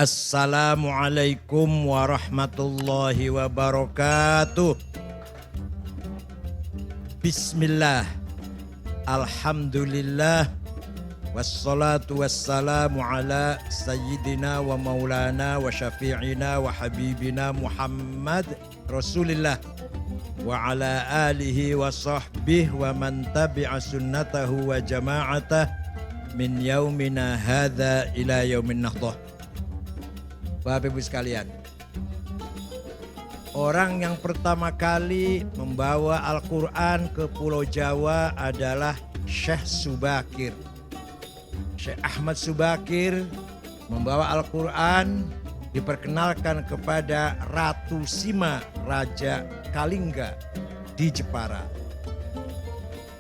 Assalamualaikum warahmatullahi wabarakatuh. Bismillah, alhamdulillah, wassalatu wassalamu ala sayyidina wa maulana wa syafi'ina wa habibina Muhammad Rasulillah wa ala alihi wa sahbihi wa man tabi'a sunnatahu wa jama'atah min yaumina hadha ila yaumin nahdah. Bapak Ibu sekalian, orang yang pertama kali membawa Al-Quran ke Pulau Jawa adalah Syekh Subakir. Syekh Ahmad Subakir membawa Al-Quran, diperkenalkan kepada Ratu Sima, Raja Kalingga di Jepara.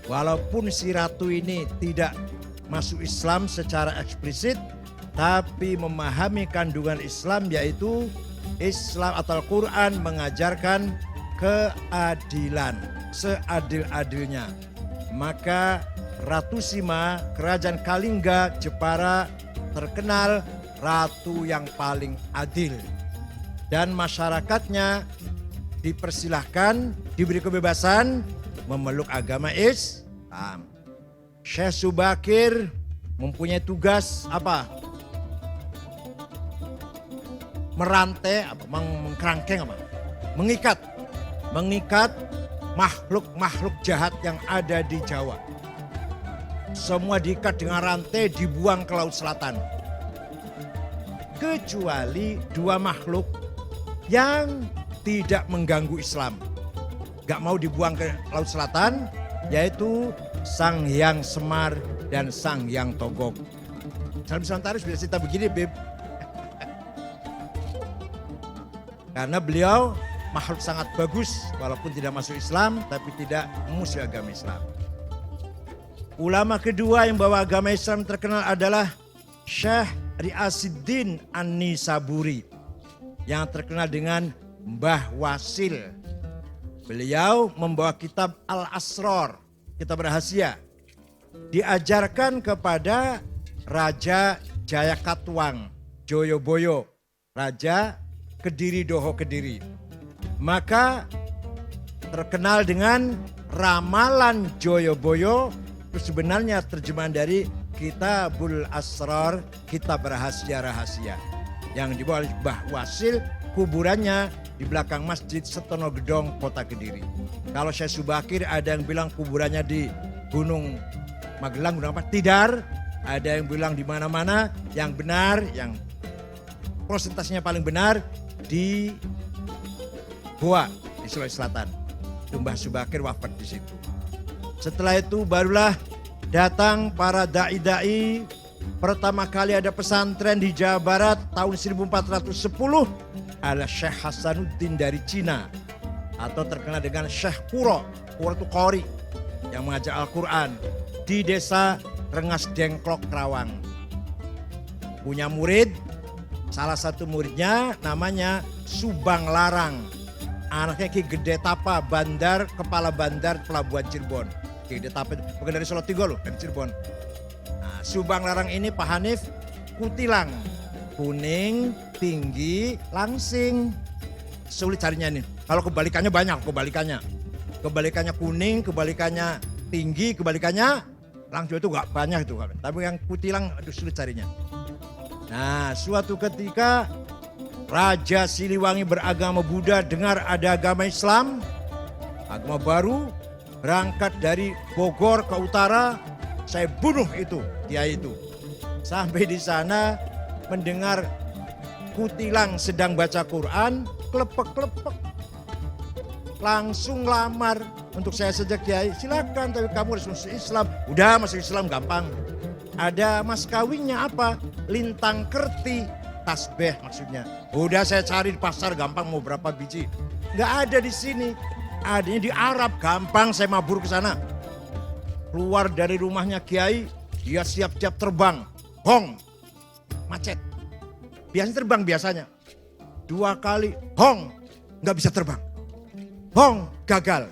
Walaupun si ratu ini tidak masuk Islam secara eksplisit, tapi memahami kandungan Islam, yaitu Islam atau Al-Quran mengajarkan keadilan seadil-adilnya. Maka Ratu Sima, Kerajaan Kalingga, Jepara terkenal ratu yang paling adil. Dan masyarakatnya dipersilahkan, diberi kebebasan memeluk agama Islam. Syekh Subakir mempunyai tugas apa? Merantai, mengkerangkeng, mengikat makhluk-makhluk jahat yang ada di Jawa. Semua diikat dengan rantai, dibuang ke Laut Selatan. Kecuali dua makhluk yang tidak mengganggu Islam, gak mau dibuang ke Laut Selatan, yaitu Sang Hyang Semar dan Sang Hyang Togog. Salam Santaris bisa cerita begini, Beb. Karena beliau makhluk sangat bagus, walaupun tidak masuk Islam, tapi tidak memusuhi agama Islam. Ulama kedua yang bawa agama Islam terkenal adalah Syekh Ri'asuddin An-Nisaburi, yang terkenal dengan Mbah Wasil. Beliau membawa kitab Al-Asrar, kitab rahasia, diajarkan kepada Raja Jayakatwang Joyoboyo, Raja Kediri Doho Kediri. Maka terkenal dengan Ramalan Joyoboyo, itu sebenarnya terjemahan dari Kitabul Asrar, kitab rahasia-rahasia, yang dibawa oleh Mbah Wasil. Kuburannya di belakang Masjid Setono Gedong, Kota Kediri. Kalau Syekh Subakir ada yang bilang kuburannya di Gunung Magelang, Gunung apa? Tidar. Ada yang bilang di mana-mana. Yang benar, yang prosentasenya paling benar di Goa di Sulawesi Selatan. Mbah Subakir wafat di situ. Setelah itu barulah datang para dai-dai. Pertama kali ada pesantren di Jawa Barat tahun 1410 adalah Syekh Hasanuddin dari Cina, atau terkenal dengan Syekh Kuro. Kuro itu Qori yang mengajar Al-Quran di desa Rengas Dengklok, Kerawang. Punya murid, salah satu muridnya namanya Subang Larang. Anaknya Ki Gede Tapa, kepala bandar pelabuhan Cirebon. Ki Gede Tapa bukan dari Solo Tigo loh, dari Cirebon. Nah, Subang Larang ini Pak Hanif kutilang. Kuning, tinggi, langsing. Sulit carinya nih. Kalau kebalikannya banyak, kebalikannya. Kebalikannya kuning, kebalikannya tinggi, kebalikannya langsing, itu gak banyak itu. Tapi yang kutilang aduh sulit carinya. Nah, suatu ketika Raja Siliwangi beragama Buddha dengar ada agama Islam, agama baru, berangkat dari Bogor ke utara, saya bunuh itu, kiai itu. Sampai di sana mendengar kutilang sedang baca Quran, klepek-klepek. Langsung lamar, untuk saya sejak kiai, silakan tapi kamu harus masuk Islam. Udah masuk Islam gampang. Ada mas kawinnya apa? Lintang kerti, tasbih maksudnya. Udah saya cari di pasar gampang, mau berapa biji. Nggak ada di sini. Adanya di Arab, gampang saya mabur ke sana. Keluar dari rumahnya kiai, dia siap-siap terbang. Hong, macet. Biasanya terbang biasanya. 2 kali, hong, nggak bisa terbang. Hong, gagal.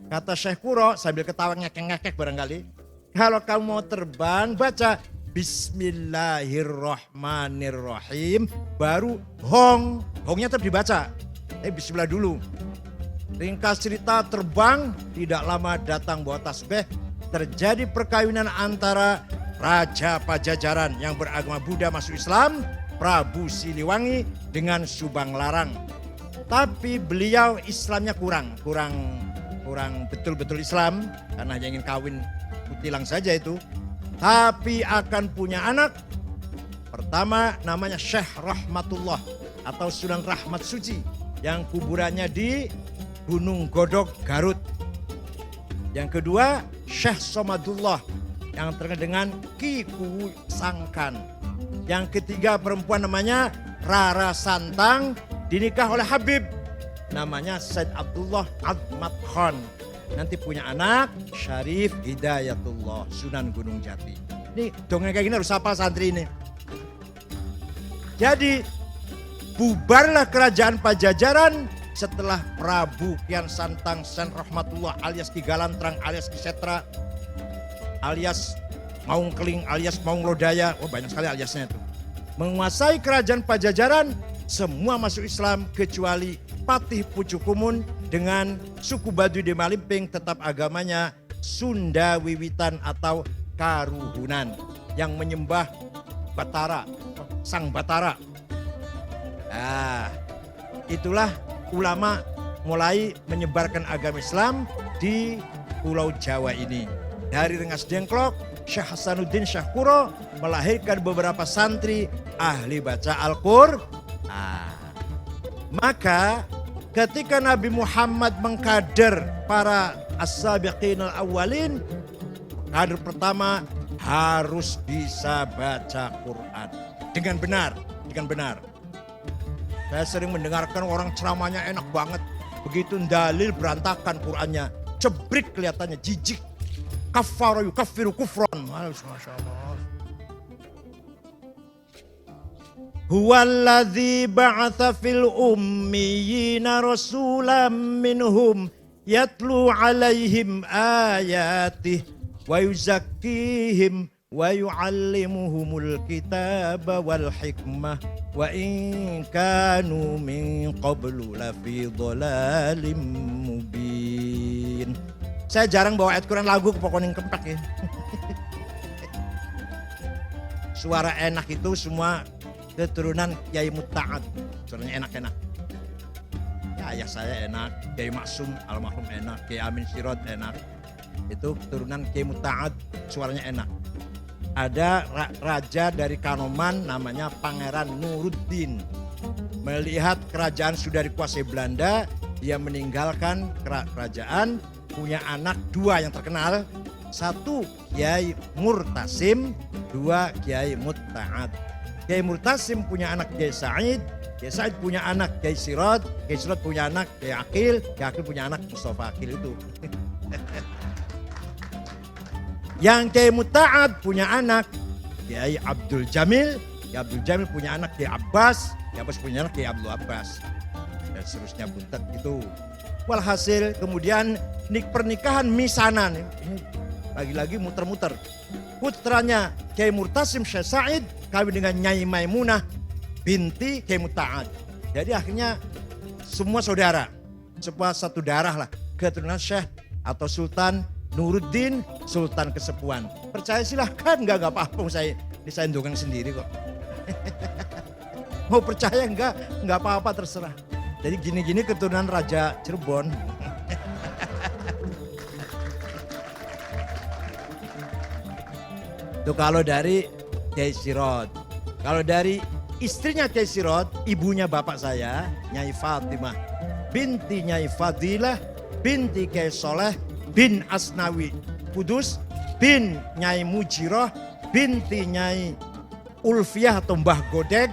Kata Syekh Kuro sambil ketawa ngekek-ngekek barangkali. Kalau kamu mau terbang, baca Bismillahirrahmanirrahim, baru hong. Hongnya tetap dibaca. Bismillah dulu. Ringkas cerita, terbang, tidak lama datang bawa tasbih. Terjadi perkawinan antara Raja Pajajaran yang beragama Buddha masuk Islam, Prabu Siliwangi dengan Subang Larang. Tapi beliau Islamnya kurang betul-betul Islam, karena hanya ingin kawin kutilang saja itu. Tapi akan punya anak. Pertama namanya Syekh Rahmatullah atau Sunan Rahmat Suci yang kuburannya di Gunung Godog, Garut. Yang kedua Syekh Somadullah yang terkenal dengan Ki Kuwu Sangkan. Yang ketiga perempuan namanya Rara Santang, dinikah oleh Habib namanya Said Abdullah Admat Khan. Nanti punya anak Syarif Hidayatullah Sunan Gunung Jati. Ini dongeng kayak gini harus hafal santri ini. Jadi bubarlah kerajaan Pajajaran setelah Prabu Kian Santang Sen Rahmatullah alias Ki Galantrang alias Ki Setra alias Maung Keling alias Maung Lodaya. Oh, banyak sekali aliasnya itu. Menguasai kerajaan Pajajaran, semua masuk Islam kecuali Patih Pucukumun dengan suku Baduy di Malimping tetap agamanya Sunda Wiwitan atau Karuhunan yang menyembah Batara, Sang Batara. Itulah ulama mulai menyebarkan agama Islam di Pulau Jawa ini. Dari Rengas Dengklok, Syekh Hasanuddin Syahkuro melahirkan beberapa santri ahli baca Al-Qur'an. Maka ketika Nabi Muhammad mengkader para as-sabiqin al-awwalin, kader pertama harus bisa baca Quran dengan benar. Saya sering mendengarkan orang ceramahnya enak banget. Begitu dalil berantakan Qurannya. Cebrik kelihatannya, jijik. Kafara yukaffiru kufran. Masya Allah. Huwallazi ba'atha fil ummiyina rasulam minhum yatlu alaihim ayatih wa yuzakkihim wa yu'allimuhumul kitaba wal hikmah wa in kanu min qablu lafi dhalalim mubin. Saya jarang bawa ayat Quran lagu ke Pokoning Kempek ya. Suara enak itu semua keturunan Kiai Mutta'ad. Suaranya enak-enak. Ya, ayah saya enak, Kiai Maksum almarhum enak, Kiai Amin Sirot enak. Itu keturunan Kiai Mutta'ad, suaranya enak. Ada raja dari Kanoman namanya Pangeran Nuruddin. Melihat kerajaan sudah dikuasai Belanda, dia meninggalkan kerajaan, punya anak dua yang terkenal. Satu Kiai Murtasim, dua Kiai Mutta'ad. Kiai Murtasim punya anak Kiai Said punya anak Kiai Sirot punya anak Kiai Akil punya anak Mustafa Akil itu. Yang Kiai Mutta'ad punya anak Kiai Abdul Jamil punya anak Kiai Abbas punya anak Kiai Abdul Abbas, dan seterusnya buntet gitu. Walhasil kemudian pernikahan misanan, ini lagi-lagi muter-muter. Putranya Kiai Murtasim Syekh Said kawin dengan Nyai Maimunah binti Kiai Mutta'ad. Jadi akhirnya semua saudara, semua satu darah lah, keturunan Syekh atau Sultan Nuruddin, Sultan Kesepuan. Percaya silahkan, enggak apa-apa, saya dongeng sendiri kok. Mau percaya enggak apa-apa, terserah. Jadi gini-gini keturunan Raja Cirebon. Itu kalau dari Kiai Sirot. Kalau dari istrinya Kiai Sirot, ibunya bapak saya, Nyai Fatimah binti Nyai Fadilah binti Kiai Soleh bin Asnawi Kudus bin Nyai Mujiroh binti Nyai Ulfiah atau Mbah Godeg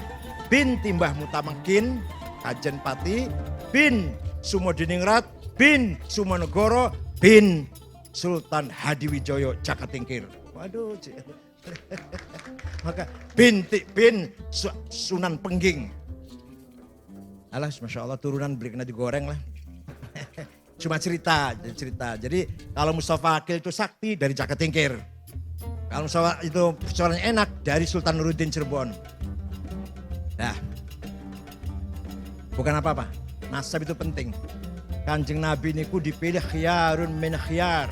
binti Mbah Mutamakin Kajen Pati bin Sumodiningrat bin Sumonegoro bin Sultan Hadiwijoyo Jakatingkir. Waduh, maka bin Sunan Pengging. Alah, Masya Allah, turunan beli kena digoreng lah. Cuma cerita. Jadi kalau Mustafa Akil itu sakti dari Jakatingkir. Kalau itu suaranya enak dari Sultan Nuruddin Cirebon. Nah, bukan apa-apa. Nasab itu penting. Kanjeng Nabi niku dipilih khiyarun min khiyar.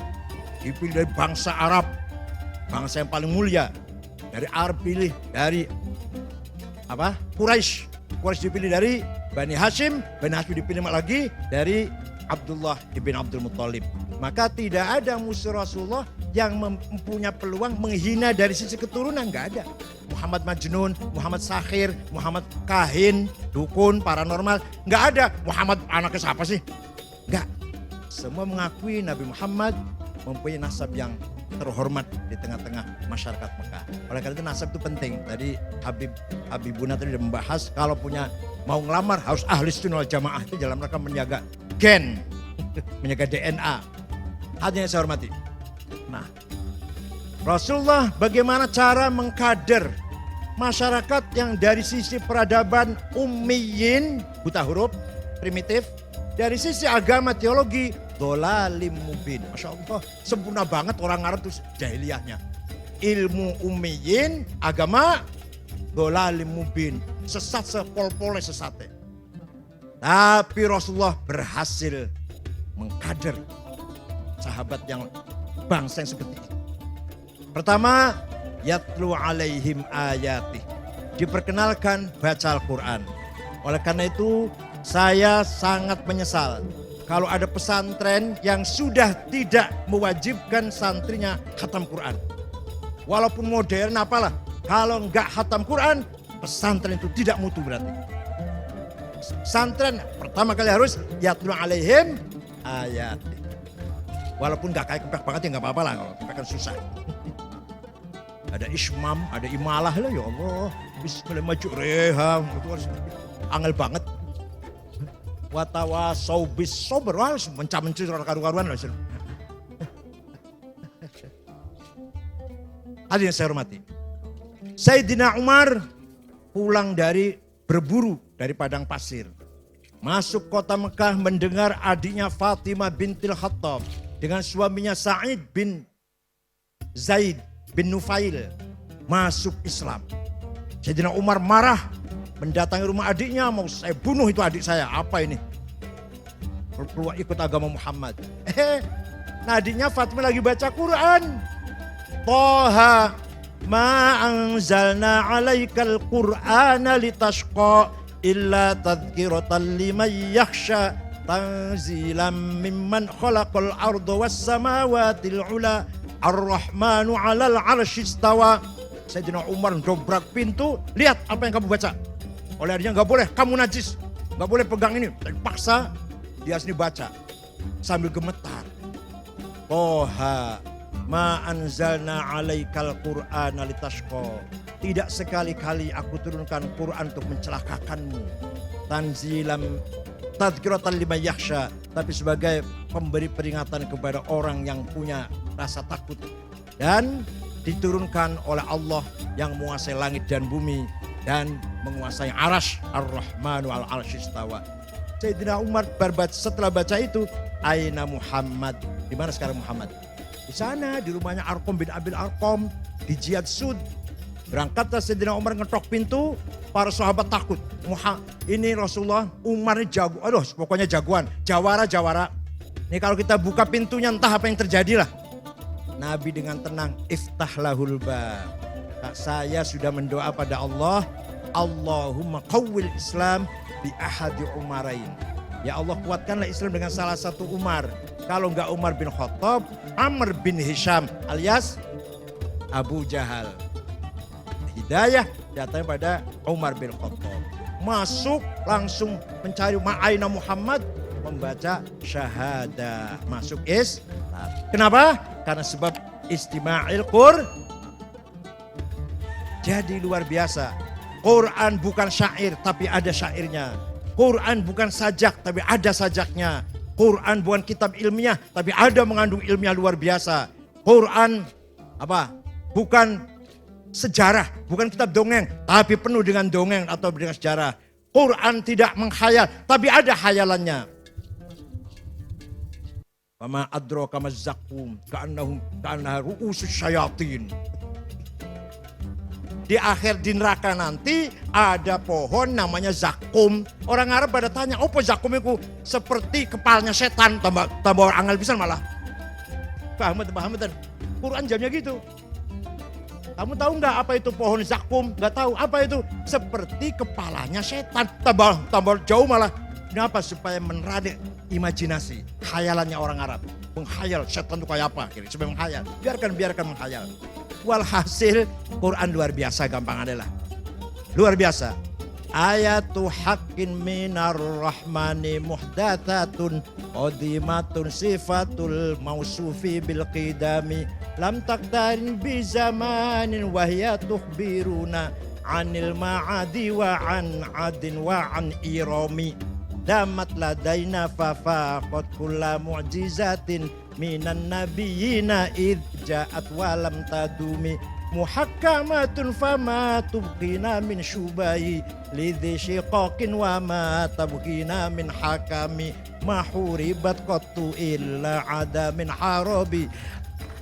Dipilih dari bangsa Arab. Bangsa yang paling mulia. Dari Arab pilih dari Quraisy. Quraisy dipilih dari Bani Hashim. Bani Hashim dipilih lagi dari Abdullah ibn Abdul Muttalib. Maka tidak ada musuh Rasulullah yang mempunyai peluang menghina dari sisi keturunan. Nggak ada. Muhammad Majnun, Muhammad Sahir, Muhammad Kahin, Dukun, Paranormal. Nggak ada. Muhammad anaknya siapa sih? Nggak. Semua mengakui Nabi Muhammad mempunyai nasab yang terhormat di tengah-tengah masyarakat Mekah. Oleh karena itu nasab itu penting. Tadi Habibuna tadi sudah membahas kalau mau ngelamar harus ahli sunnah wal jamaah, itu dalam rangka menjaga gen, menjaga DNA. Hadirin yang saya hormati. Nah, Rasulullah bagaimana cara mengkader masyarakat yang dari sisi peradaban ummiyin, buta huruf, primitif, dari sisi agama teologi dhalalim mubin. Masya Allah, sempurna banget orang Arab itu jahiliyahnya. Ilmu ummiyin, agama dhalalim mubin. Sesat sepol-pole sesatnya. Tapi Rasulullah berhasil mengkader sahabat yang bangsa yang seperti itu. Pertama, yatlu alaihim ayatih. Diperkenalkan baca Al-Quran. Oleh karena itu saya sangat menyesal kalau ada pesantren yang sudah tidak mewajibkan santrinya khatam Quran. Walaupun modern apalah, kalau enggak khatam Quran, pesantren itu tidak mutu berarti. Pesantren pertama kali harus yatlu alaihim ayat. Walaupun enggak kayak kepek banget ya enggak apa-apa lah, kalau kepek kan susah. Ada ismam, ada imalah lah ya Allah. Bismillah maju reham, itu harus angel banget. Watawasau bis sober, harus mencah-mencih karu-karuan lah. Hadirin yang saya hormati. Sayyidina Umar pulang dari berburu dari padang pasir. Masuk kota Mekah mendengar adiknya Fatimah bintil Khattab dengan suaminya Sa'id bin Zaid bin Nufail masuk Islam. Sayyidina Umar marah, mendatangi rumah adiknya, mau saya bunuh itu adik saya. Apa ini? Keluar ikut agama Muhammad. Nah adiknya Fatimah lagi baca Quran. Toha ma anzalna alaikal Qur'ana litashqa illa tadhkiratan liman yakhsha tanzilan mimman khalaqal arda was samawati ula ar-rahmanu 'alal 'arsy istawa. Sayyidina Umar dobrak pintu, lihat apa yang kamu baca. Oleh adiknya, enggak boleh, kamu najis. Enggak boleh pegang ini. Paksa dia sini baca sambil gemetar. Toha ma anzalna alaikal Qur'ana litashqa. Tidak sekali-kali aku turunkan Quran untuk mencelakakanmu. Tanzilam tadhkiratan liman yakhsha, tapi sebagai pemberi peringatan kepada orang yang punya rasa takut. Dan diturunkan oleh Allah yang menguasai langit dan bumi dan menguasai arash, ar-Rahmanu al-arsy istawa. Sayyidina Umar setelah baca itu, aina Muhammad? Di mana sekarang Muhammad? Di sana, di rumahnya Arqam bin Abil Arqam, di Jihad Sud. Berangkatlah Sayyidina Umar ngetok pintu, para sahabat takut. Ini Rasulullah, Umar ini jago, aduh pokoknya jagoan, jawara. Ini kalau kita buka pintunya entah apa yang terjadi lah. Nabi dengan tenang, iftah lahul bab. Saya sudah mendoa pada Allah, Allahumma qawwil Islam bi ahadi umarain. Ya Allah, kuatkanlah Islam dengan salah satu Umar. Kalau enggak Umar bin Khattab, Amr bin Hisham alias Abu Jahal. Hidayah datang pada Umar bin Khattab. Masuk langsung mencari ma'aina Muhammad, membaca syahadah. Masuk Islam. Kenapa? Karena sebab istima'il Qur'an. Jadi luar biasa. Quran bukan syair tapi ada syairnya. Quran bukan sajak tapi ada sajaknya. Quran bukan kitab ilmiah tapi ada mengandung ilmiah luar biasa. Quran bukan sejarah, bukan kitab dongeng tapi penuh dengan dongeng atau dengan sejarah. Quran tidak menghayal tapi ada hayalannya. Wama adraka mazzaqum ka'annaha ru'usus syayatin. di akhir di neraka nanti ada pohon namanya zakum. Orang Arab pada tanya, apa zakum itu? Seperti kepalanya setan, tambah orang angel pisan malah. Paham betul. Quran jamnya gitu. Kamu tahu nggak apa itu pohon zakum? Nggak tahu apa itu? Seperti kepalanya setan, tambah jauh malah. Kenapa? Supaya menarik imajinasi, khayalannya orang Arab. Menghayal setan itu kayak apa? Supaya menghayal. Biarkan menghayal. Walhasil Quran luar biasa gampang adalah. Luar biasa. Ayatu haqqin minar rahmani muhdathatun qadimatun sifatul mausufi bil qidami lam taqtarin bi zamanin wa hiya tukhbiruna anil ma'adi wa an adin wa an irami damat ladaina fafaqat kulla mu'jizatin minan nabiyina id ja'at wa lam tadumi muhakkamatun fama tubqina min syubai lidhi syiqaqin wa ma tabqina min hakami mahuribat qattu illa ada min harabi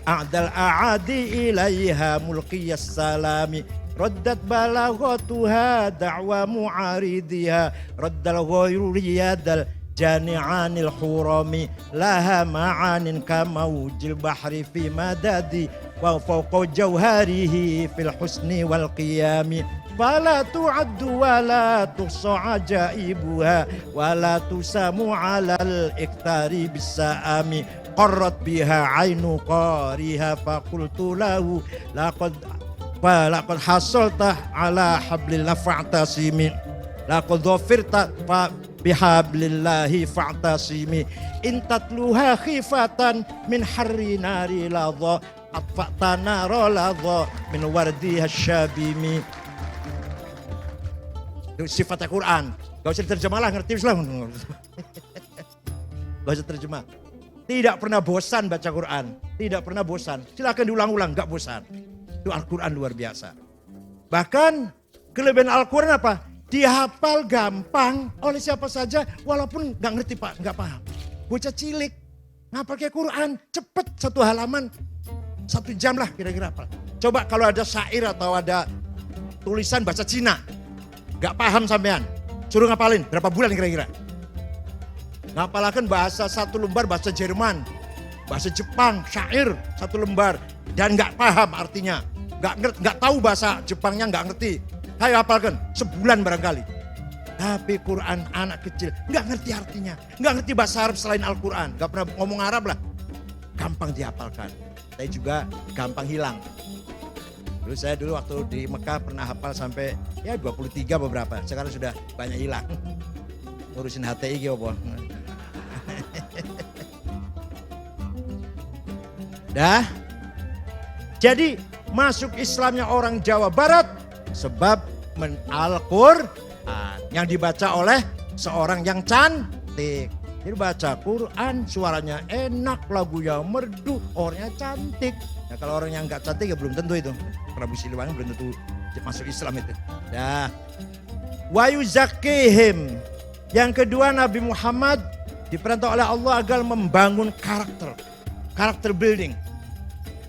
a'dal a'adi ilaiha mulqiyas salami raddat balaghatuha da'wa mu'aridiha raddal ghayru riyadal jani'anil hurami laha ma'anin kamawjil bahri fi madadi wa fawqa jawharihi fil husni wal qiyami fala tu'addu wa la tuhsa ajaibuha wa la tusamu 'alal iktari bisa'ami qarrat biha 'ainu qariha faqultu lahu laqad hasalta 'ala hablillah fa'tasimi laqad dhafirta bihablillahi fa'tasimi in tatluha khifatan min harri nari ladha atfa'tana roladha min wardiha syabimi. Itu sifatnya Quran. Gak usah diterjemah lah, ngerti Islam. Gak usah terjemah. Tidak pernah bosan baca Quran. Tidak pernah bosan. Silakan diulang-ulang, gak bosan. Itu Al-Quran luar biasa. Bahkan kelebihan Al-Quran apa? Dihafal gampang oleh siapa saja walaupun gak ngerti Pak, gak paham. Bocah cilik ngapal kayak Quran cepet 1 halaman 1 jam lah kira-kira apa. Coba kalau ada syair atau ada tulisan bahasa Cina gak paham sampean, suruh ngapalin berapa bulan kira-kira? Ngapalakan bahasa 1 lembar bahasa Jerman, bahasa Jepang, syair 1 lembar dan gak paham artinya, gak tahu bahasa Jepangnya, gak ngerti. Ayo hafalkan, sebulan barangkali. Tapi Quran anak kecil gak ngerti artinya, gak ngerti bahasa Arab selain Al-Quran, gak pernah ngomong Arab lah. Gampang dihafalkan, tapi juga gampang hilang. Saya dulu waktu di Mekah pernah hafal sampai ya 23 beberapa, sekarang sudah banyak hilang. Ngurusin HTI gitu apa. Dah. Jadi masuk Islamnya orang Jawa Barat sebab Al-Quran yang dibaca oleh seorang yang cantik. Jadi baca Quran suaranya enak, lagunya merdu, orangnya cantik. Nah, kalau orang yang gak cantik ya belum tentu itu. Prabu Siliwangi belum tentu masuk Islam itu. Nah, wa yuzakkihim. Yang kedua Nabi Muhammad diperintah oleh Allah agar membangun karakter building.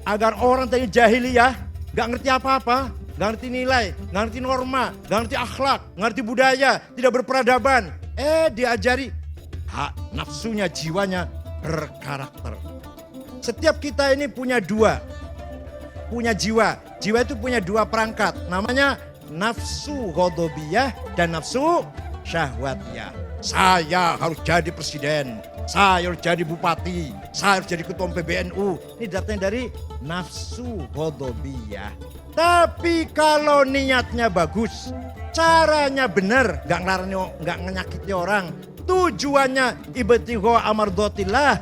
Agar orang tadi jahiliyah gak ngerti apa-apa, gak ngerti nilai, gak ngerti norma, gak ngerti akhlak, gak ngerti budaya, tidak berperadaban. Diajari nafsunya, jiwanya berkarakter. Setiap kita ini punya jiwa. Jiwa itu punya 2 perangkat. Namanya nafsu ghadabiyah dan nafsu syahwatiyah. Saya harus jadi presiden, saya harus jadi bupati, saya harus jadi ketua PBNU. Ini datang dari nafsu ghadabiyah. Tapi kalau niatnya bagus, caranya benar, gak menyakiti orang, tujuannya ibtigha amardatillah,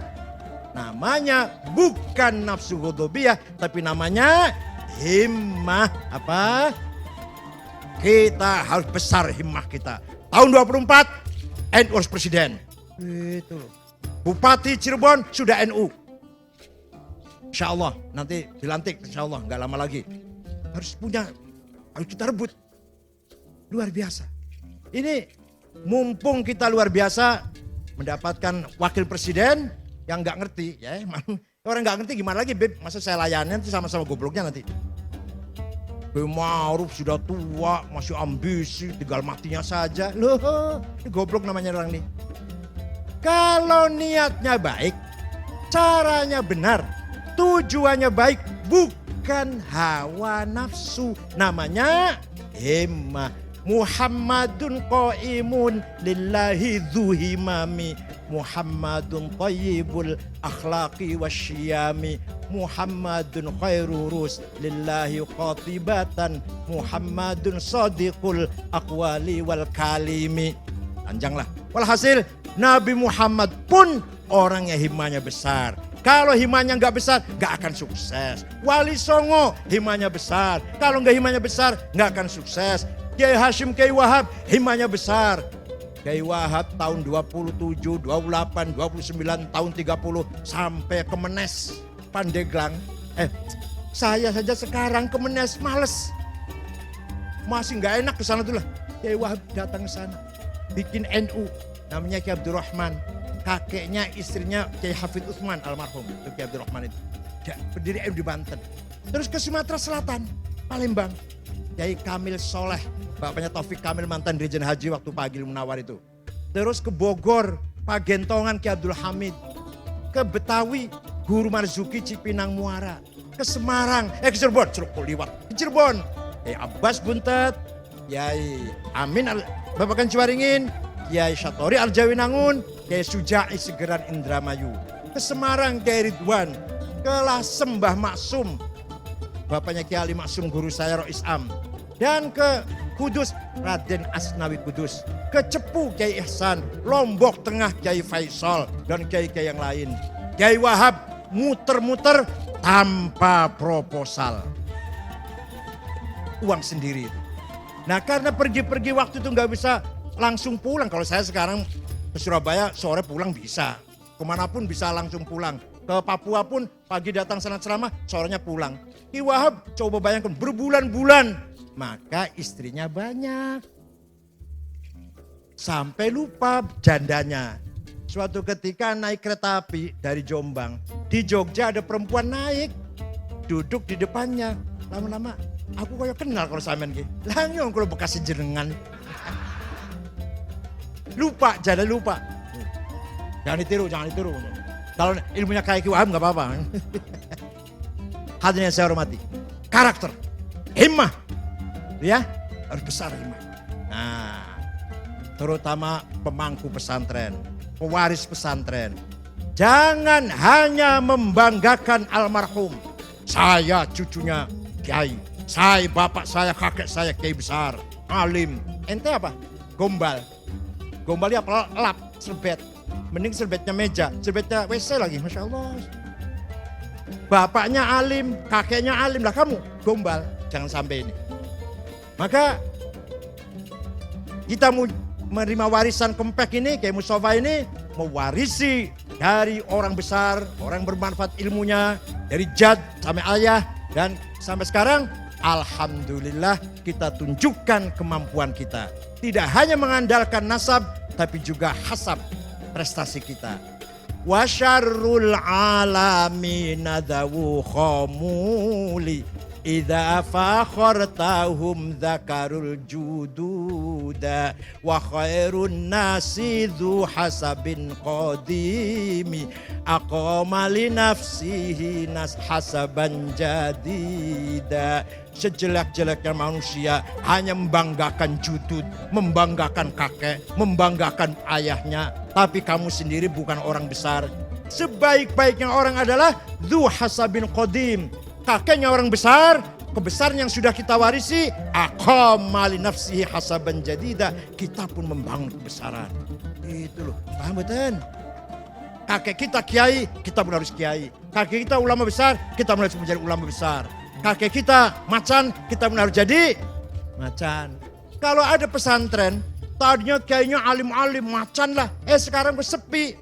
namanya bukan nafsu ghadabiyah, tapi namanya himmah. Apa? Kita harus besar himmah kita. Tahun 24 NU harus presiden. Itu. Bupati Cirebon sudah NU. Insya Allah nanti dilantik, insya Allah nggak lama lagi. Harus kita rebut. Luar biasa. Ini mumpung kita luar biasa mendapatkan wakil presiden yang nggak ngerti, ya orang nggak ngerti gimana lagi, Beb? Masa saya layani nanti sama-sama gobloknya nanti. Kiai Ma'ruf sudah tua, masih ambisi, tinggal matinya saja. Loh, ini goblok namanya orang nih. Kalau niatnya baik, caranya benar, tujuannya baik, bukan hawa nafsu. Namanya himmah. Muhammadun qaimun lillahi dzuhimami. Muhammadun tayyibul akhlaqi wasyiyami. Muhammadun khairu rus lillahi qatibatan. Muhammadun sadiqul aqwali wal kalimi. Panjanglah. Walhasil Nabi Muhammad pun orang yang himanya besar. Kalau himanya nggak besar, nggak akan sukses. Wali Songo himanya besar. Kalau nggak himanya besar, nggak akan sukses. Kiai Hashim, Kiai Wahab himanya besar. Kiai Wahab tahun 27, 28, 29, tahun 30 sampai ke Menes, Pandeglang. Saya saja sekarang ke Menes males. Masih nggak enak ke sana tuh lah. Kiai Wahab datang ke sana, bikin NU, namanya Kiai Abdurrahman. Kakeknya istrinya Kiai Hafid Utsman almarhum, itu Kiai Abdurrahman itu. Dia berdiri NU di Banten. Terus ke Sumatera Selatan, Palembang. Kiai Kamil Soleh, bapaknya Taufik Kamil mantan Dirjen Haji waktu Pak Agil Munawar itu. Terus ke Bogor, Pak Gentongan Kiai Abdul Hamid. Ke Betawi, Guru Marzuki Cipinang Muara. Ke Semarang, ke Cirebon, liwat. Ke Cirebon, Kiai Abbas Buntet, Kiai Amin Babakan Ciwaringin, Kiai Syatori Aljawinangun, Kiai Suja'i Segeran Indramayu. Ke Semarang, Kiai Ridwan. Ke Lasem, Mbah Maksum, bapaknya Kiai Ali Maksum, guru saya Rois Am. Dan ke Kudus, Raden Asnawi Kudus. Ke Cepu, Kiai Ihsan. Lombok Tengah, Kiai Faisal. Dan kiai-kiai yang lain. Kiai Wahab muter-muter tanpa proposal. Uang sendiri. Nah karena pergi-pergi waktu itu nggak bisa langsung pulang. Kalau saya sekarang ke Surabaya sore pulang bisa. Kemanapun bisa langsung pulang. Ke Papua pun pagi datang sana ceramah, sorenya pulang. Ki Wahab coba bayangkan berbulan-bulan, maka istrinya banyak. Sampai lupa jandanya. Suatu ketika naik kereta api dari Jombang, di Jogja ada perempuan naik, duduk di depannya. Lama-lama, aku kayak kenal kalau sampean ki. Lah nyong kalau bekas jenengan. Lupa, janda lupa. Jangan ditiru, jangan ditiru. Kalau ilmunya kayak Ki Wahab nggak apa-apa. Hadirin yang saya hormati, karakter, himmah, ya harus besar himmah. Nah, terutama pemangku pesantren, pewaris pesantren, jangan hanya membanggakan almarhum. Saya cucunya kiai, saya bapak saya kakek saya kiai besar, alim. Ente apa? Gombal, gombalnya apa? Lap, serbet. Mending serbetnya meja, serbetnya WC lagi, masya Allah. Bapaknya alim, kakeknya alim, lah kamu gombal, jangan sampai ini. Maka kita mau menerima warisan kempek ini, kayak Mustafa ini, mewarisi dari orang besar, orang bermanfaat ilmunya, dari jad sampai ayah, dan sampai sekarang alhamdulillah kita tunjukkan kemampuan kita. Tidak hanya mengandalkan nasab, tapi juga hasab prestasi kita. Wa syarrul alamina dawu khamuli idza fakhartahum dzakarul jududa wa khairun nasi dzu hasabin qadimi aqama li nafsihi nas hasaban jadida. Sejelek-jeleknya manusia hanya membanggakan judud, membanggakan kakek, membanggakan ayahnya. Tapi kamu sendiri bukan orang besar. Sebaik-baiknya orang adalah dzu hasabin qadim. Kakeknya orang besar, kebesaran yang sudah kita warisi, aqama li nafsihi hasaban jadida. Kita pun membangun kebesaran. Itu loh, paham betul? Kakek kita kiai, kita pun harus kiai. Kakek kita ulama besar, kita pun harus menjadi ulama besar. Kakek kita macan, kita pun harus jadi macan. Kalau ada pesantren, tadinya kiainya alim-alim, macan lah. Sekarang sepi.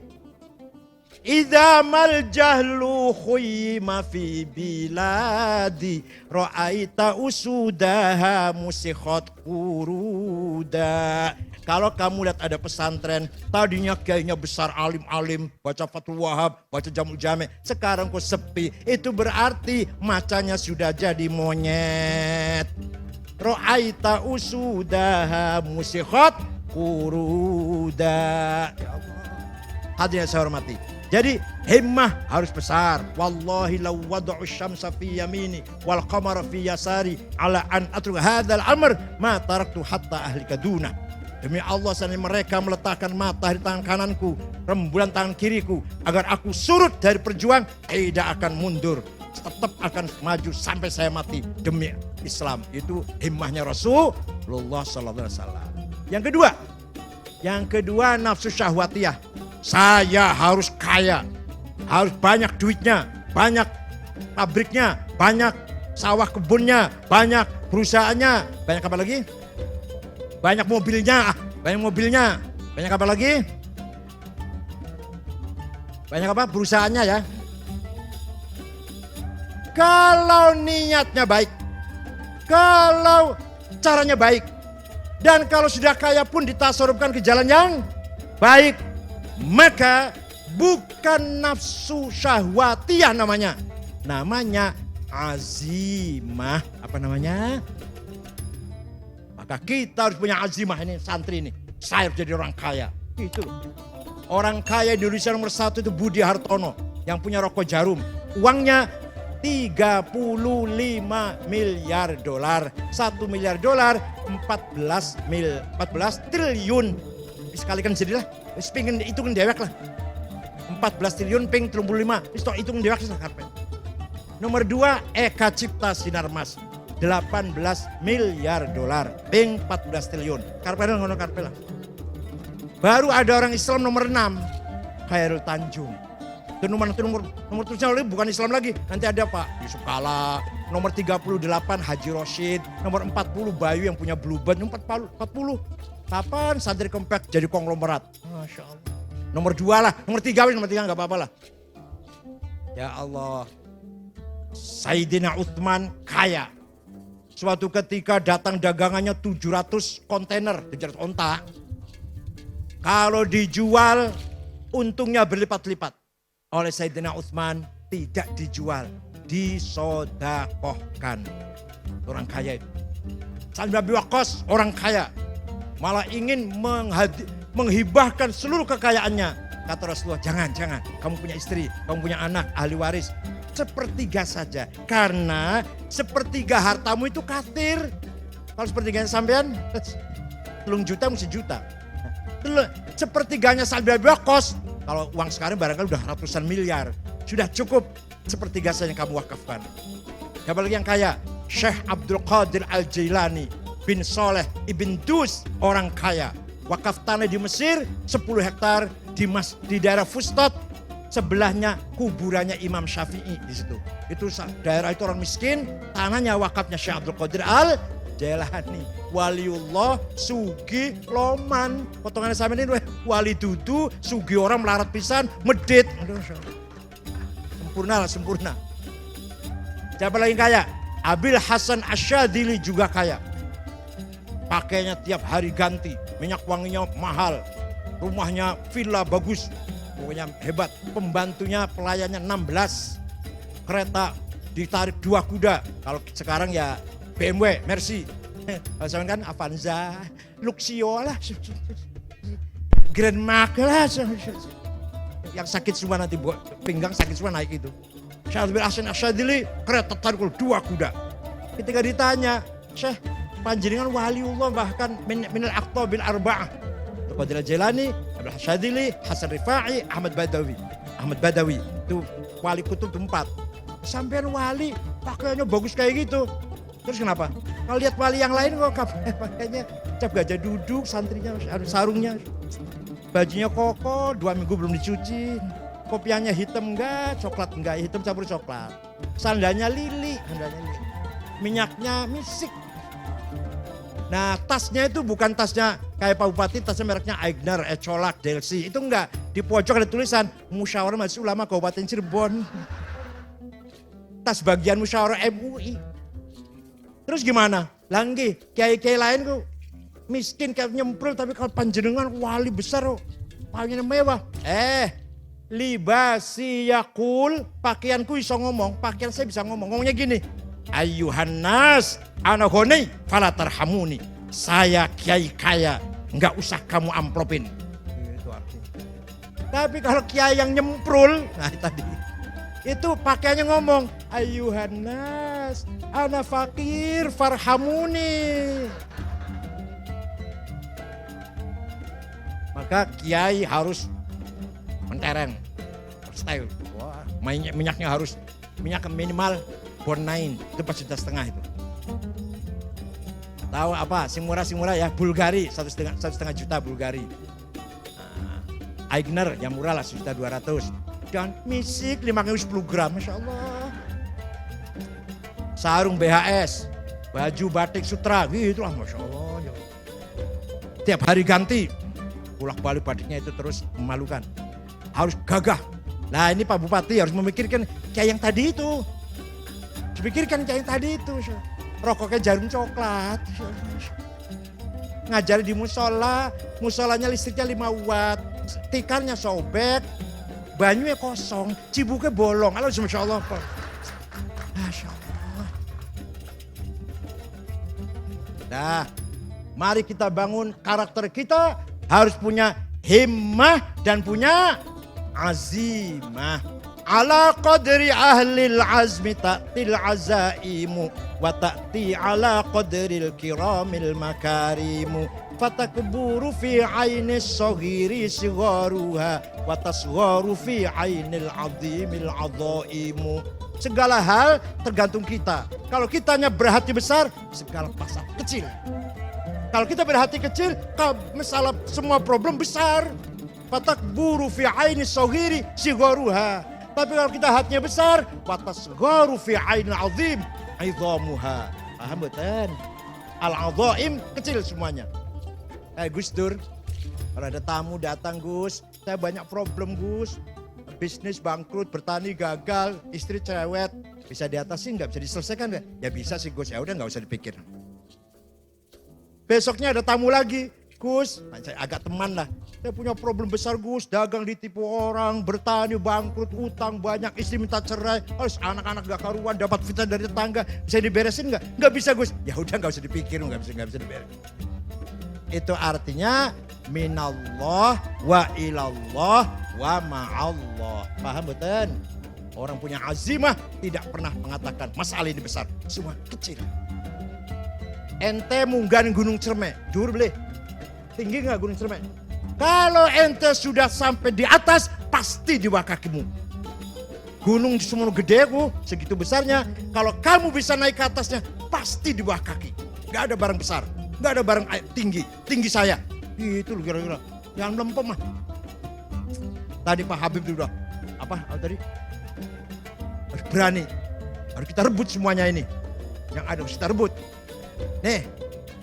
Idza mal jahlu khuyima fi biladi ra'aita usudaha musikhat kuruda. Kalau kamu lihat ada pesantren, tadinya kayaknya besar alim-alim, baca Fathul Wahab, baca Jamul Jami', sekarang kok sepi. Itu berarti macanya sudah jadi monyet. Ra'aita usudaha musikhat kuruda. Ya Allah. Hadirin saya hormati. Jadi himmah harus besar. Wallahi law wada'u syamsa fi yamini wal qamara fi yasari ala an atruk hadzal amr ma taraktu hatta ahlika duna. Demi Allah, seandainya mereka meletakkan matahari tangan kananku, rembulan tangan kiriku, agar aku surut dari perjuangan, tidak akan mundur. Tetap akan maju sampai saya mati demi Islam. Itu himmahnya Rasulullah sallallahu alaihi wasallam. Yang kedua nafsu syahwatiyah. Saya harus kaya, harus banyak duitnya, banyak pabriknya, banyak sawah kebunnya, banyak perusahaannya, banyak apa lagi? Banyak mobilnya, banyak apa lagi? Banyak apa? Perusahaannya ya. Kalau niatnya baik, kalau caranya baik, dan kalau sudah kaya pun ditasarrufkan ke jalan yang baik, maka bukan nafsu syahwatiyah namanya. Namanya azimah. Apa namanya? Maka kita harus punya azimah ini, santri ini. Saya harus jadi orang kaya. Itu loh. Orang kaya di Indonesia nomor 1 itu Budi Hartono. Yang punya rokok Jarum. Uangnya 35 miliar dolar. 1 miliar dolar 14 triliun. Sekalikan jadilah. Pengen hitungin dewek lah. 14 triliun ping 35. Hitung dewek lah karpet. Nomor 2 Eka Cipta Sinarmas. 18 miliar dolar. Ping 14 triliun. Karpet ngono karpet lah. Baru ada orang Islam nomor 6. Khairul Tanjung. Itu nomor terusnya bukan Islam lagi. Nanti ada Pak Yusuf Kala. Nomor 38 Haji Roshid. Nomor 40 Bayu yang punya Bluebird. Nomor 40. Kapan santri kempek jadi konglomerat? Masya Allah. Nomor 2 lah. Nomor 3 gak apa-apa lah. Ya Allah. Sayyidina Uthman kaya. Suatu ketika datang dagangannya 700 kontainer. 700 onta. Kalau dijual untungnya berlipat-lipat. Oleh Sayyidina Uthman tidak dijual. Disodakohkan. Orang kaya itu. Sa'ad bin Abi Waqqas orang kaya. Malah ingin menghibahkan seluruh kekayaannya. Kata Rasulullah, jangan. Kamu punya istri, kamu punya anak, ahli waris. Sepertiga saja. Karena sepertiga hartamu itu khatir. Kalau sepertiganya sampean, 3 juta mesti juta. Sepertiganya Sa'ad bin Abi Waqqas. Kalau uang sekarang barangkali udah ratusan miliar. Sudah cukup sepertiga saja yang kamu wakafkan. Siapa lagi yang kaya? Syekh Abdul Qadir Al-Jailani bin Soleh Ibn Dus, orang kaya. Wakaf tanah di Mesir 10 hektar di daerah Fustat. Sebelahnya kuburannya Imam Syafi'i di situ. Itu daerah itu orang miskin, tanahnya wakafnya Syekh Abdul Qadir Al-Jailani. Waliullah sugi loman. Potongannya sama ini wali dudu, sugi orang melarat pisan, medit. Sempurna. Siapa lagi kaya? Abil Hasan Asyadili juga kaya. Pakainya tiap hari ganti, minyak wanginya mahal, rumahnya villa bagus, pokoknya hebat. Pembantunya pelayannya 16, kereta ditarik 2 kuda. Kalau sekarang ya BMW, Mercy. Kalau sekarang kan Avanza, Luxio lah, Grand Mark lah. Yang sakit semua nanti pinggang sakit semua naik itu. Syekh Abil Hasan Asyadili kereta tarik 2 kuda. Ketika ditanya, Syekh, panjenengan waliullah bahkan minal aqtabil arba'ah. Qadir Al-Jailani, Abil Asyadili, Hasan Rifai, Ahmad Badawi. Itu wali kutub 4. Sampean wali pakaiannya bagus kayak gitu. Terus kenapa? Kalau lihat wali yang lain kok pakainya cap gajah duduk, santrinya sarungnya. Bajunya koko, 2 minggu belum dicuci. Kopiannya hitam enggak, coklat enggak, hitam campur coklat. Sandalnya lili. Minyaknya misik. Nah tasnya itu bukan tasnya kayak Pak Bupati, tasnya mereknya Aigner, Ecolak, Delsi. Itu enggak, di pojok ada tulisan Musyawarah Majelis Ulama Kabupaten Cirebon. Tas bagian Musyawarah MUI. Terus gimana? Langgi, kiai-kiai lain kok miskin kayak nyemprul, tapi kalau panjenengan wali besar kok pakaiannya mewah. Libasi yakul, pakaianku bisa ngomong, pakaian saya bisa ngomong. Ngomongnya gini, Ayuhan nas, ana ghani fala tarhamuni. Saya kiai kaya, enggak usah kamu amplopin. Itu artinya. Tapi kalau kiai yang nyemprul, nah tadi itu pakaiannya ngomong, Ayuhan nas, ana fakir farhamuni. Maka kiai harus mentereng, style. Wah, minyaknya harus minyak minimal Bornain, itu 4,5 juta itu. Tahu apa? Sing murah ya, Bulgari 1,5 juta Bulgari. Aigner yang murah lah 1,2 juta. Dan misik 510 gram, Masya Allah. Sarung BHS, baju batik sutra, gitu lah Masya Allah. Tiap hari ganti, bolak-balik batiknya itu terus memalukan. Harus gagah. Nah ini Pak Bupati harus memikirkan kayak yang tadi itu. Dipikirkan kayak yang tadi itu. Rokoknya jarum coklat. Ngajari di musola, musolanya listriknya 5 watt. Tikarnya sobek, banyunya kosong, cibuknya bolong. Masya Allah. Masya Allah. Nah, mari kita bangun karakter kita. Harus punya himmah dan punya azimah. Ala qadri ahlil azmi ta'til azaimu wa ta'ti ala qadril kiramil makarimu fatakburu fi ainis saghiri sigharuha wa tasgharu fi ainil azimil azaimu. Segala hal tergantung kita. Kalau kitanya berhati besar, segala masalah kecil. Kalau kita berhati kecil, masalah semua problem besar. Fatakburu fi ainis saghiri sigharuha. Tapi kalau kita hatinya besar, watasgharu fi ainil azim idhamuha. Paham betul? Al-adhaim kecil semuanya. Kayak Gus Dur, kalau ada tamu datang, Gus, saya banyak problem Gus. Bisnis bangkrut, bertani gagal, istri cerewet. Bisa diatasi nggak? Bisa diselesaikan nggak? Ya bisa sih Gus, ya udah nggak usah dipikir. Besoknya ada tamu lagi, Gus, saya agak teman lah. Saya punya problem besar Gus, dagang ditipu orang, bertani bangkrut, utang banyak, istri minta cerai, harus anak-anak gak karuan, dapat fitnah dari tetangga, bisa diberesin nggak? Nggak bisa Gus. Ya udah nggak usah dipikir, nggak bisa diberesin. Itu artinya minallah wa ilallah wa ma'allah. Paham betul? Orang punya azimah tidak pernah mengatakan masalah ini besar, semua kecil. Ente munggan Gunung Cerme, jujur boleh. Tinggi nggak Gunung Cerme? Kalau ente sudah sampai di atas, pasti di bawah kakimu. Gunung di Sumono gede segitu besarnya. Kalau kamu bisa naik ke atasnya, pasti di bawah kaki. Gak ada barang besar, gak ada barang tinggi saya. Itu loh kira-kira. Yang lempem mah. Tadi Pak Habib juga apa tadi? Harus berani, harus kita rebut semuanya ini. Yang ada harus kita rebut. Nih,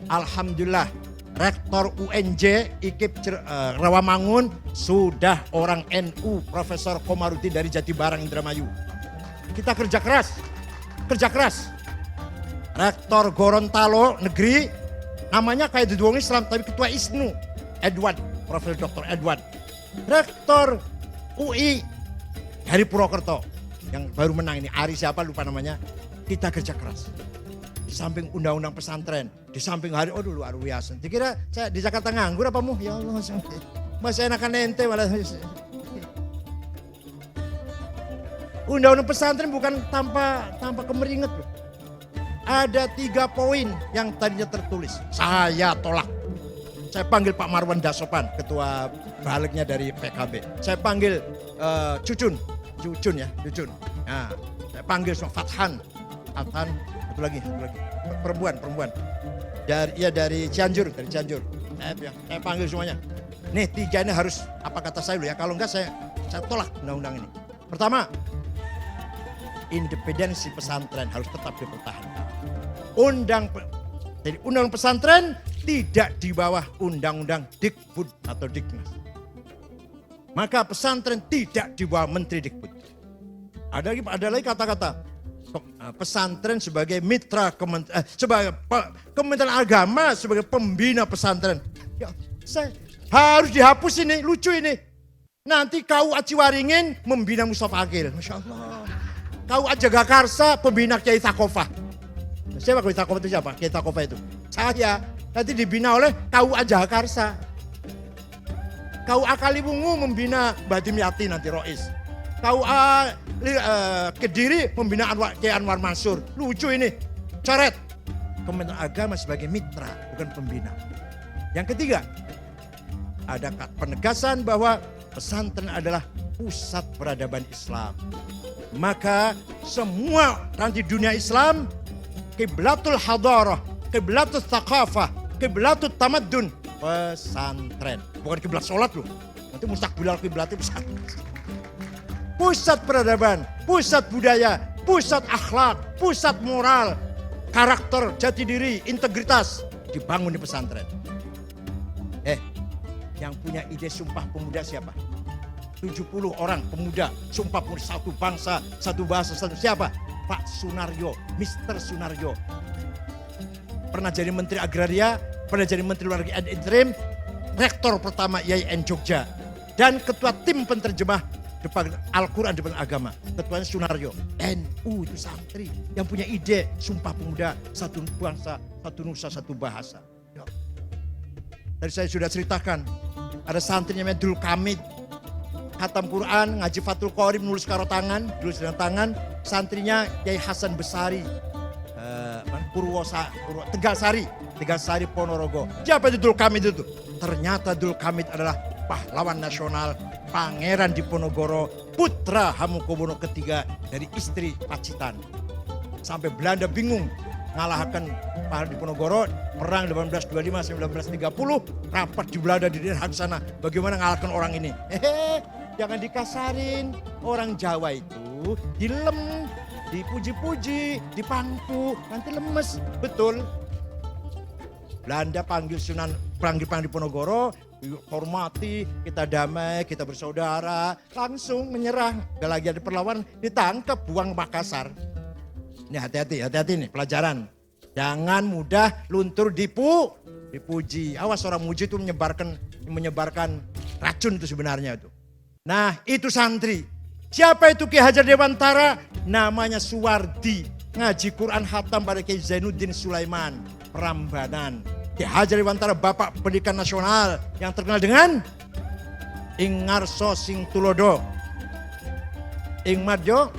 alhamdulillah. Rektor UNJ IKIP Rawamangun sudah orang NU Profesor Komarudin dari Jatibarang Indramayu. Kita kerja keras. Rektor Gorontalo Negeri namanya kayak di Duong Islam tapi ketua ISNU Edward, Profesor Dr. Edward. Rektor UI dari Purwokerto yang baru menang ini Ari siapa lupa namanya. Kita kerja keras. Di samping undang-undang pesantren, di samping hari, luar biasa. Dikira saya di Jakarta nganggur apa mu? Ya Allah, masih enakan ente malah. Undang-undang pesantren bukan tanpa kemeringat. Ada 3 poin yang tadinya tertulis. Saya tolak. Saya panggil Pak Marwan Dasopan, ketua baliknya dari PKB. Saya panggil Cucun ya. Nah, saya panggil semua Fathan. Satu lagi. Perempuan. Dari Cianjur. Saya panggil semuanya. Nih 3 ini harus apa kata saya dulu ya. Kalau enggak saya tolak undang-undang ini. Pertama, independensi pesantren harus tetap dipertahankan. Jadi undang pesantren tidak di bawah undang-undang Dikbud atau Diknas. Maka pesantren tidak di bawah Menteri Dikbud. Ada lagi kata-kata pesantren sebagai mitra sebagai Kementerian Agama sebagai pembina pesantren. Ya, harus dihapus ini, lucu ini. Nanti KUA Ciwaringin membina Mustafa Akil. Masya Allah. KUA Jagakarsa pembina Kiai Takofah. Siapa Kiai Takofah itu siapa? Kiai Takofah itu. Saya. Nanti dibina oleh KUA Jagakarsa. KUA Kaliwungu membina Badim Yati nanti Rois. KUA Kediri membina Kiai Anwar Mansur. Lucu ini. Coret. Kementerian Agama sebagai mitra, bukan pembina. Yang ketiga, ada penegasan bahwa pesantren adalah pusat peradaban Islam. Maka semua nanti dunia Islam, kiblatul hadarah, kiblatul thaqafah, kiblatul tamaddun, pesantren. Bukan kiblat sholat loh. Nanti mustaqbilal kiblatnya pesantren. Pusat peradaban, pusat budaya, pusat akhlak, pusat moral, karakter, jati diri, integritas dibangun di pesantren. Yang punya ide Sumpah Pemuda siapa? 70 orang pemuda, Sumpah Pemuda, satu bangsa, satu bahasa, satu siapa? Pak Sunaryo, Mr. Sunaryo. Pernah jadi Menteri Agraria, pernah jadi Menteri Luar Negeri interim, Rektor pertama IAIN Jogja, dan Ketua Tim Penterjemah depan Al-Quran depan agama. Ketuanya Sunaryo. NU itu santri yang punya ide Sumpah Pemuda, satu bangsa, satu nusa, satu bahasa. Tadi saya sudah ceritakan, ada santri namanya Dul Kamid, khatam Quran, ngaji Fathul Qorib, nulis karo tangan, tulis dengan tangan. Santrinya Kiai Hasan Besari, Tegalsari Ponorogo. Siapa itu Dul Kamid itu? Ternyata Dul Kamid adalah pahlawan nasional, pangeran Diponegoro, putra Hamengkubuwono III dari istri Pacitan. Sampai Belanda bingung ngalahkan Pak Diponegoro, perang 1825-1930, rapat di Belanda di Den Haag sana. Bagaimana ngalahkan orang ini? Jangan dikasarin. Orang Jawa itu dilem, dipuji-puji, dipangku, nanti lemes. Betul. Belanda panggil Diponegoro, hormati, kita damai, kita bersaudara, langsung menyerah. Gak lagi ada perlawanan, ditangkap, buang Makassar. Ini hati-hati nih pelajaran. Jangan mudah luntur dipuji. Awas orang muji itu menyebarkan racun itu sebenarnya itu. Nah itu santri. Siapa itu Ki Hajar Dewantara? Namanya Suwardi. Ngaji Quran khatam pada Ki Zainuddin Sulaiman. Prambanan. Ki Hajar Dewantara Bapak Pendidikan Nasional yang terkenal dengan Ingarso Sing Tulodo. Ing Madjo.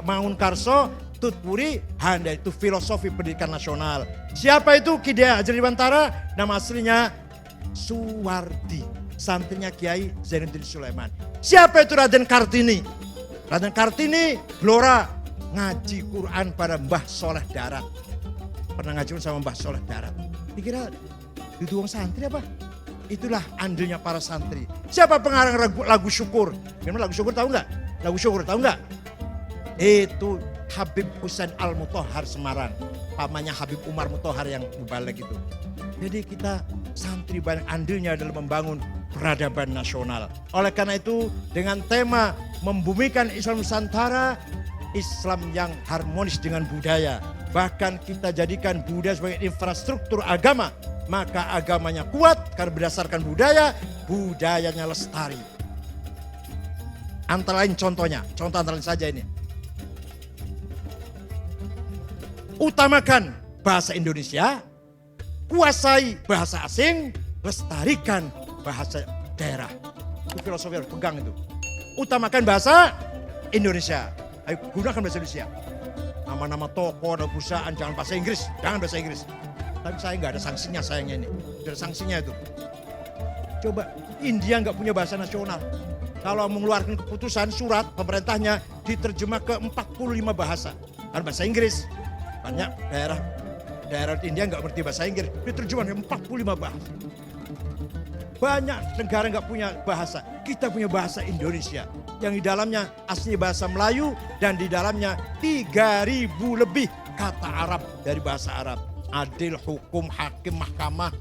Mangun Karso, Tutpuri, Handa itu filosofi pendidikan nasional. Siapa itu Ki Hajar Dewantara? Nama aslinya Suwardi, santrinya Kiai Zainuddin Sulaiman. Siapa itu Raden Kartini? Raden Kartini, Blora, ngaji Quran pada Mbah Soleh Darat. Pernah ngaji sama Mbah Soleh Darat. Dikira itu wong santri apa? Itulah andilnya para santri. Siapa pengarang lagu Syukur? Gimana lagu Syukur tahu nggak? Lagu Syukur tahu nggak? Itu Habib Husain Al-Mutahhar Semarang. Pamannya Habib Umar Mutahhar yang mubalek itu. Jadi kita santri banyak andilnya dalam membangun peradaban nasional. Oleh karena itu dengan tema membumikan Islam Nusantara, Islam yang harmonis dengan budaya. Bahkan kita jadikan budaya sebagai infrastruktur agama. Maka agamanya kuat karena berdasarkan budaya, budayanya lestari. Antara lain contoh antara lain saja ini. Utamakan bahasa Indonesia, kuasai bahasa asing, lestarikan bahasa daerah. Itu filosofi harus pegang itu. Utamakan bahasa Indonesia. Ayo gunakan bahasa Indonesia. Nama-nama toko, nama perusahaan, jangan bahasa Inggris. Jangan bahasa Inggris. Tapi saya nggak ada sanksinya sayangnya ini. Tidak ada sanksinya itu. Coba India nggak punya bahasa nasional. Kalau mengeluarkan keputusan surat pemerintahnya diterjemah ke 45 bahasa. Ada bahasa Inggris. Banyak daerah India nggak ngerti bahasa Inggris, diterjemah ke 45 bahasa. Banyak negara nggak punya bahasa, kita punya bahasa Indonesia. Yang di dalamnya asli bahasa Melayu dan di dalamnya 3.000 lebih kata Arab dari bahasa Arab. Adil, hukum, hakim, mahkamah,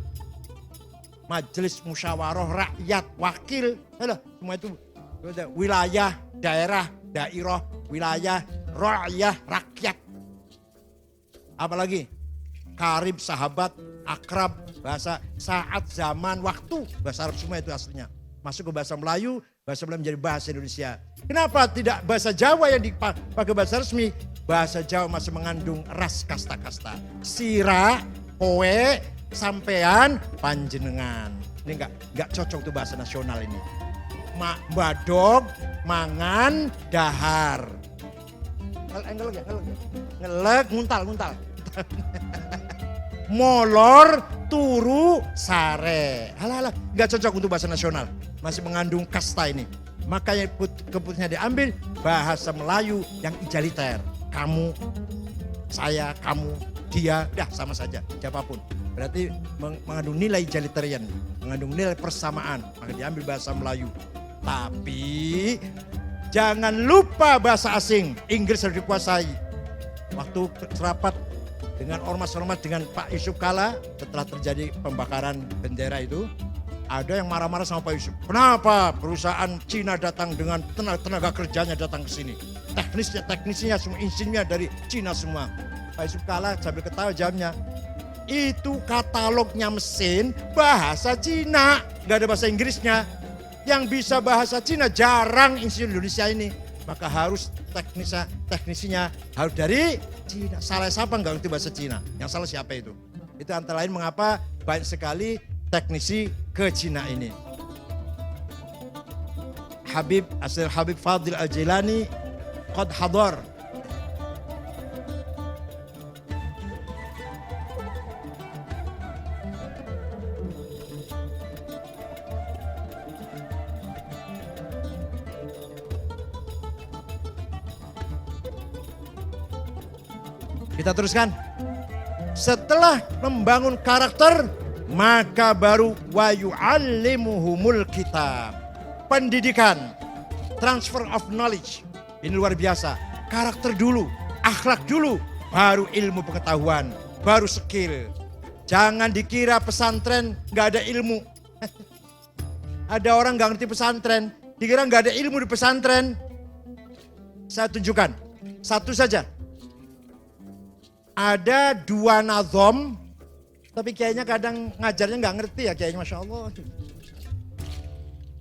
majelis, musyawarah, rakyat, wakil. Semua itu wilayah, daerah, dairah, wilayah, rakyat, rakyat. Apalagi karib, sahabat, akrab, bahasa saat, zaman, waktu. Bahasa Arab semua itu aslinya. Masuk ke bahasa Melayu menjadi bahasa Indonesia. Kenapa tidak bahasa Jawa yang dipakai bahasa resmi? Bahasa Jawa masih mengandung ras kasta-kasta. Sira, kowe, sampean, panjenengan. Ini enggak cocok tuh bahasa nasional ini. Badog, mangan, dahar. Ngelek, nguntal. Molor, turu, sare. Halah, enggak cocok untuk bahasa nasional. Masih mengandung kasta ini. Makanya keputusannya diambil bahasa Melayu yang egaliter. Kamu, saya, kamu, dia, dah sama saja, siapapun. Berarti mengandung nilai egalitarian, mengandung nilai persamaan. Maka diambil bahasa Melayu. Tapi jangan lupa bahasa asing, Inggris harus dikuasai. Waktu rapat dengan ormas-ormas dengan Pak Yusuf Kala setelah terjadi pembakaran bendera itu, ada yang marah-marah sama Pak Yusuf. Kenapa perusahaan Cina datang dengan tenaga kerjanya datang ke sini? Teknisnya semua insinnya dari Cina semua. Pak Yusuf Kala sambil ketawa jawabnya, itu katalognya mesin bahasa Cina, nggak ada bahasa Inggrisnya. Yang bisa bahasa Cina jarang insinyur Indonesia ini. Maka harus teknisinya harus dari Cina. Salah siapa nggak ngerti bahasa Cina? Yang salah siapa itu? Itu antara lain mengapa banyak sekali teknisi ke Cina ini. Habib Fadil Al-Jilani qad hadar. Kita teruskan. Setelah membangun karakter, maka baru wa yu'allimuhumul kitab. Pendidikan, transfer of knowledge. Ini luar biasa. Karakter dulu, akhlak dulu, baru ilmu pengetahuan, baru skill. Jangan dikira pesantren gak ada ilmu. Ada orang gak ngerti pesantren, dikira gak ada ilmu di pesantren. Saya tunjukkan, satu saja. Ada 2 nazom, tapi kayaknya kadang ngajarnya gak ngerti ya kayaknya, Masya Allah.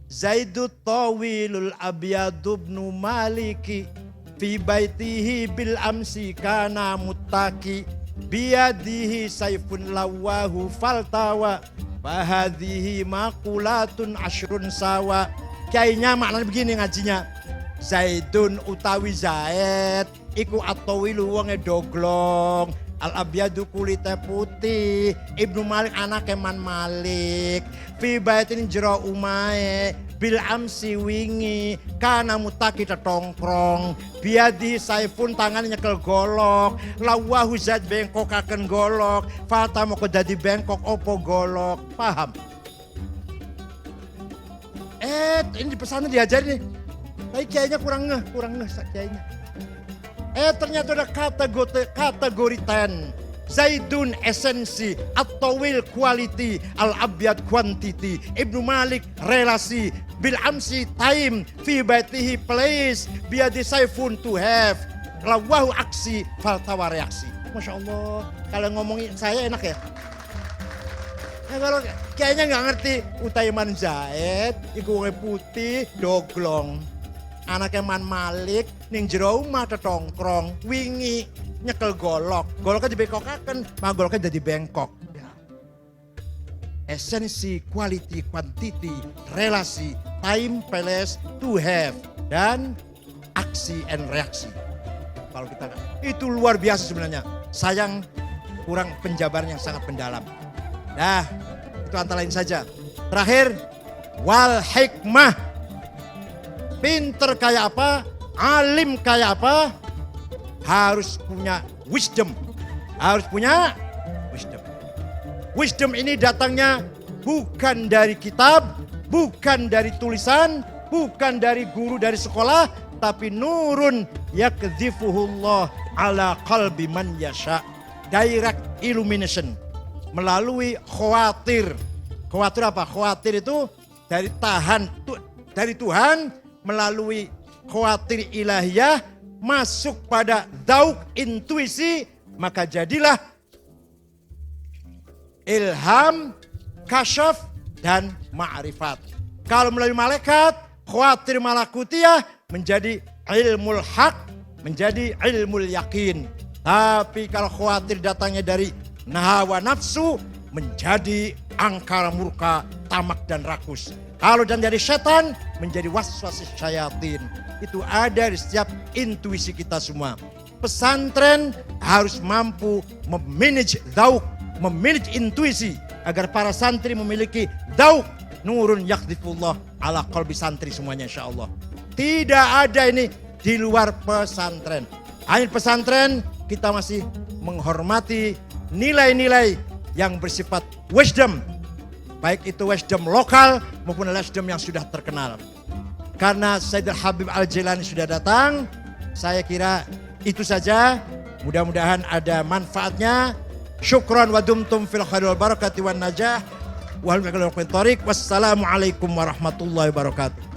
Zaidut tawilul abiyadu ibnu maliki fi baitihi bil amsi kana muttaki biyadihi saifun lawahu faltawa bahadhihi maqulatun ashrun sawa. Kayaknya maknanya begini ngajinya. Zaidun utawi Zaid iku atawilu wonge doglong, al abyadu kulite putih, Ibnu Malik anake Man Malik, fi baitin jero umae bil amsi wingi kana mutaki tetongkrong, biadi saifun tangan nyekel golok, lawahu Zaid bengkokaken golok, fata moko dadi bengkok opo golok. Paham? Ini di pesantren diajarin nih. Tapi kayaknya kurang ngeh kayaknya. Ternyata ada kategori 10. Zaidun esensi, at-tawil quality, al-abyad quantity, Ibnu Malik relasi, bil amsi time, fi baitihi place, biadi saifun to have, lawahu aksi, faltawa reaksi. Masya Allah, kalau ngomongin saya enak ya. Kalau kayaknya nggak ngerti, Utaiman Zaid, iku wong putih, doglong. Anaknya Man Malik, ning jero omah tetongkrong, wingi nyekel golok. Goloknya dibengkokaken, mah goloknya jadi bengkok. Ya. Esensi, quality, quantity, relasi, time, place, to have, dan aksi and reaksi. Kalau kita itu luar biasa sebenarnya. Sayang kurang penjabaran yang sangat mendalam. Nah, itu antara lain saja. Terakhir, wal hikmah. Pinter kayak apa, alim kayak apa, harus punya wisdom. Harus punya wisdom. Wisdom ini datangnya bukan dari kitab, bukan dari tulisan, bukan dari guru dari sekolah, tapi nurun yakdzifuhullah ala qalbi man yasha. Direct illumination melalui khawatir. Khawatir apa? Khawatir itu dari Tuhan melalui khawatir ilahiyah masuk pada dauk intuisi, maka jadilah ilham, kasyaf, dan ma'rifat. Kalau melalui malaikat, khawatir malakutiyah menjadi ilmul haq, menjadi ilmul yakin. Tapi kalau khawatir datangnya dari hawa nafsu, menjadi angkara murka, tamak dan rakus. Kalau dan dari setan, menjadi waswas syayatin. Itu ada di setiap intuisi kita semua. Pesantren harus mampu memanage dauk, memanage intuisi agar para santri memiliki dauk nurun yakdifullah ala qalbi santri semuanya insyaallah. Tidak ada ini di luar pesantren. Hanya pesantren kita masih menghormati nilai-nilai yang bersifat wisdom. Baik itu wisdom lokal maupun wisdom yang sudah terkenal. Karena Sayyidul Habib Al-Jilani sudah datang, saya kira itu saja. Mudah-mudahan ada manfaatnya. Syukran wa dumtum fil khairi wal barakati wan najah. Wassalamualaikum warahmatullahi wabarakatuh.